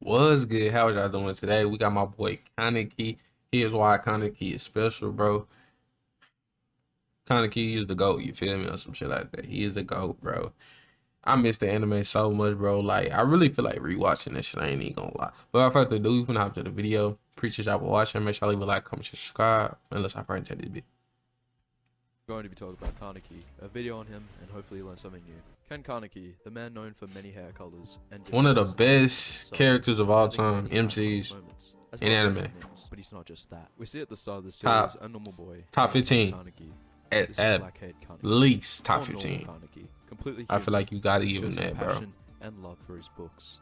Was good. How y'all doing today? We got my boy Kankei. Here's why Kankei is special, bro. Kankei is the GOAT, you feel me? Or some shit like that. He is the GOAT, bro. I miss the anime so much, bro. Like, I really feel like rewatching this shit. I ain't even gonna lie. But without further ado, we finna hop to the video. Appreciate y'all for watching. Make sure y'all leave a like, comment, subscribe. And let's hop right into this bit. Going to be talking about Kaneki, a video on him, and hopefully learn something new. Ken Kaneki, the man known for many hair colors and One of the different best characters of all having time, many iconic MCs, moments, as in well as anime. legend names. But he's not just that. We see at the start of the series Top a normal boy, top named 15. Kaneki. At, This is at black-haired Kaneki, least top or normal 15. Kaneki, completely I feel human, like you gotta who give him shows that, bro. compassion and love for his books.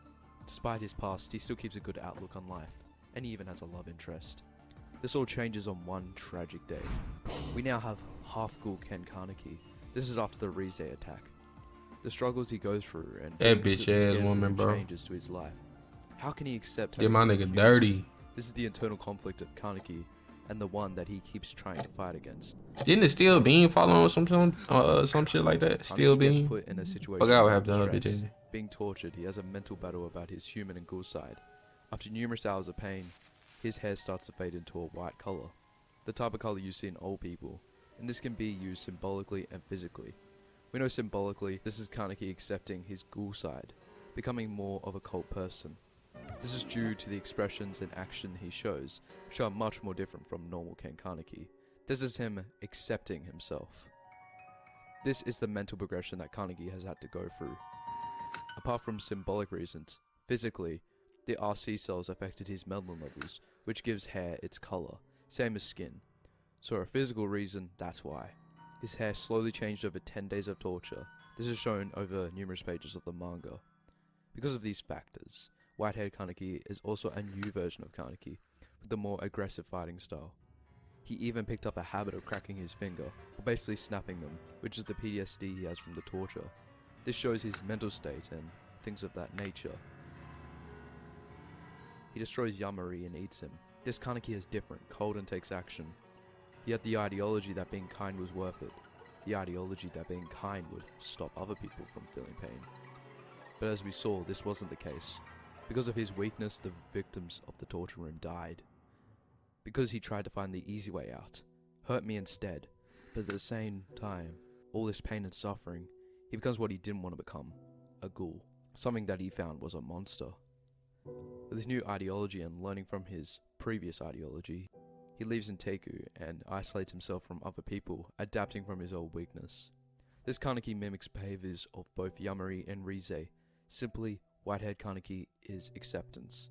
Despite his past, he still keeps a good outlook on life, and he even has a love interest. This all changes on one tragic day. We now have half-ghoul Ken Kaneki. This is after the Rize attack. The struggles he goes through and That the bitch ass woman, bro. changes to his life. How can he accept Get my having to nigga be dirty. humans? This is the internal conflict of Kaneki and the one that he keeps trying to fight against. Didn't the Steel Beam fall on some shit like that? Steel Kaneki gets Beam? put in a situation Forgot what of happened to her distress. bitch. Being tortured, he has a mental battle about his human and ghoul side. After numerous hours of pain, his hair starts to fade into a white color, the type of color you see in old people, and this can be used symbolically and physically. We know symbolically, this is Kaneki accepting his ghoul side, becoming more of a cult person. This is due to the expressions and action he shows, which are much more different from normal Ken Kaneki. This is him accepting himself. This is the mental progression that Kaneki has had to go through. Apart from symbolic reasons, physically, the RC cells affected his melanin levels, which gives hair its color, same as skin. So a physical reason, that's why. His hair slowly changed over 10 days of torture. This is shown over numerous pages of the manga. Because of these factors, white-haired Kaneki is also a new version of Kaneki, with a more aggressive fighting style. He even picked up a habit of cracking his finger, or basically snapping them, which is the PTSD he has from the torture. This shows his mental state and things of that nature. He destroys Yamari and eats him. This Kaneki is different, cold and takes action. He had the ideology that being kind was worth it. The ideology that being kind would stop other people from feeling pain. But as we saw, this wasn't the case. Because of his weakness, the victims of the torture room died. Because he tried to find the easy way out. Hurt me instead. But at the same time, all this pain and suffering, he becomes what he didn't want to become. A ghoul. Something that he found was a monster. With his new ideology and learning from his previous ideology, he lives in Teku and isolates himself from other people, adapting from his old weakness. This Kaneki mimics behaviors of both Yamari and Rize. Simply, white-haired Kaneki is acceptance.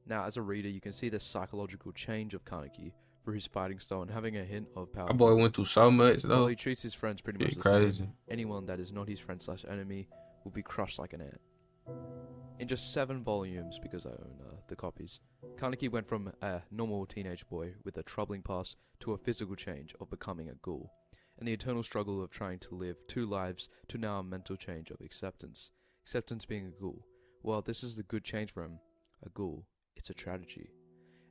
Now, as a reader, you can see the psychological change of Kaneki through his fighting style and having a hint of power. My boy went through so much While though. he treats his friends pretty much Shit the crazy. same, anyone that is not his friend slash enemy will be crushed like an ant. In just 7 volumes, because I own the copies, Kaneki went from a normal teenage boy with a troubling past to a physical change of becoming a ghoul, and the eternal struggle of trying to live 2 lives to now a mental change of acceptance. Acceptance being a ghoul. While this is the good change for him, a ghoul, it's a tragedy.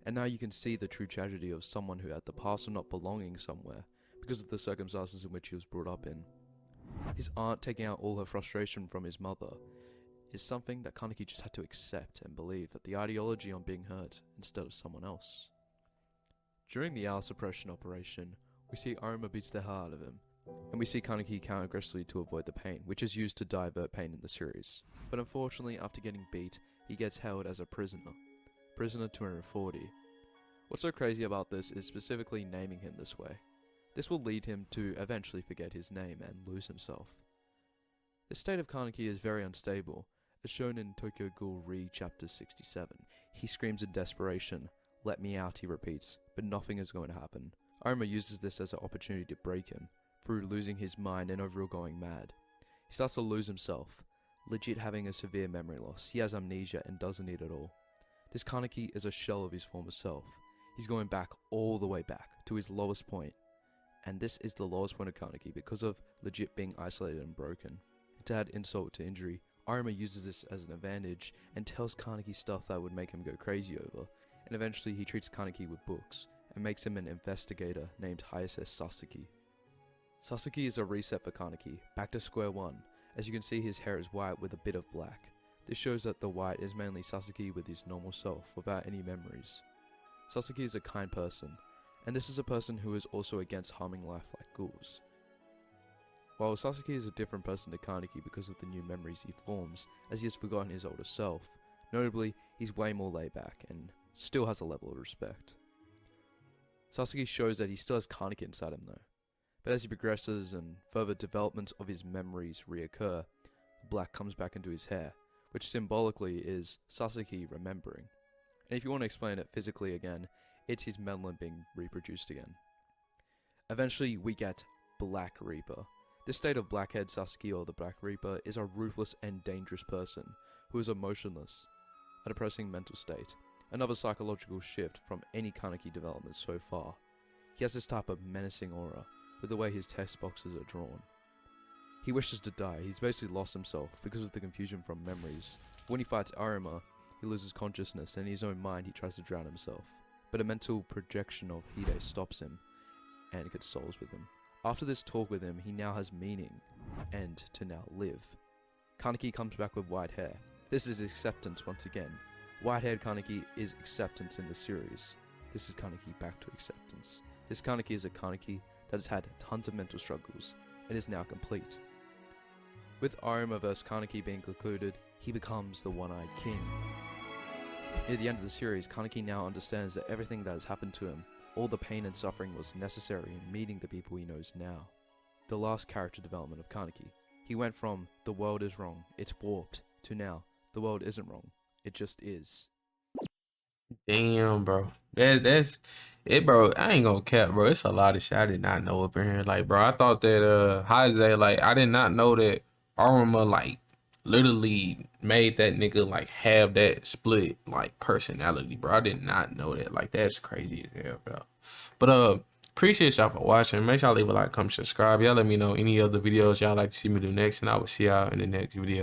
And now you can see the true tragedy of someone who had the past of not belonging somewhere because of the circumstances in which he was brought up in. His aunt taking out all her frustration from his mother is something that Kaneki just had to accept and believe that the ideology on being hurt instead of someone else. During the hour suppression operation, we see Aruma beats the hell out of him, and we see Kaneki counter aggressively to avoid the pain, which is used to divert pain in the series. But unfortunately, after getting beat, he gets held as a prisoner. Prisoner 240. What's so crazy about this is specifically naming him this way. This will lead him to eventually forget his name and lose himself. The state of Kaneki is very unstable, as shown in Tokyo Ghoul Re chapter 67. He screams in desperation, "Let me out," he repeats, but nothing is going to happen. Aruma uses this as an opportunity to break him, through losing his mind and overall going mad. He starts to lose himself, legit having a severe memory loss. He has amnesia and doesn't need it all. This Kaneki is a shell of his former self. He's going back all the way back to his lowest point. And this is the lowest point of Kaneki because of legit being isolated and broken. And to add insult to injury, Aruma uses this as an advantage and tells Kaneki stuff that would make him go crazy over. And eventually he treats Kaneki with books and makes him an investigator named Hayase Sasaki. Sasaki is a reset for Kaneki, back to square one. As you can see, his hair is white with a bit of black. This shows that the white is mainly Sasuke with his normal self, without any memories. Sasuke is a kind person, and this is a person who is also against harming life like ghouls. While Sasuke is a different person to Kaneki because of the new memories he forms, as he has forgotten his older self, notably, he's way more laid back and still has a level of respect. Sasuke shows that he still has Kaneki inside him though, but as he progresses and further developments of his memories reoccur, black comes back into his hair, which symbolically is Sasuke remembering. And if you want to explain it physically again, it's his melanin being reproduced again. Eventually, we get Black Reaper. This state of Blackhead Sasuke, or the Black Reaper, is a ruthless and dangerous person who is emotionless, a depressing mental state, another psychological shift from any Kaneki development so far. He has this type of menacing aura, with the way his text boxes are drawn. He wishes to die. He's basically lost himself because of the confusion from memories. When he fights Arima, he loses consciousness, and in his own mind he tries to drown himself. But a mental projection of Hide stops him, and consoles with him. After this talk with him, he now has meaning, and to now live. Kaneki comes back with white hair. This is acceptance once again. White-haired Kaneki is acceptance in the series. This is Kaneki back to acceptance. This Kaneki is a Kaneki that has had tons of mental struggles, and is now complete. With Arima vs Kaneki being concluded, he becomes the One-Eyed King. Near the end of the series, Kaneki now understands that everything that has happened to him, all the pain and suffering, was necessary in meeting the people he knows now. The last character development of Kaneki. He went from, the world is wrong, it's warped, to now, the world isn't wrong, it just is. Damn, bro. That's it, bro. I ain't gonna cap, bro. It's a lot of shit I did not know up in here. Like, bro, I thought that Haize, like, I did not know that Aruma like literally made that nigga like have that split like personality, bro. I did not know that. Like, that's crazy as hell, bro. But appreciate y'all for watching. Make sure y'all leave a like, comment, subscribe. Y'all let me know any other videos y'all like to see me do next, and I will see y'all in the next video.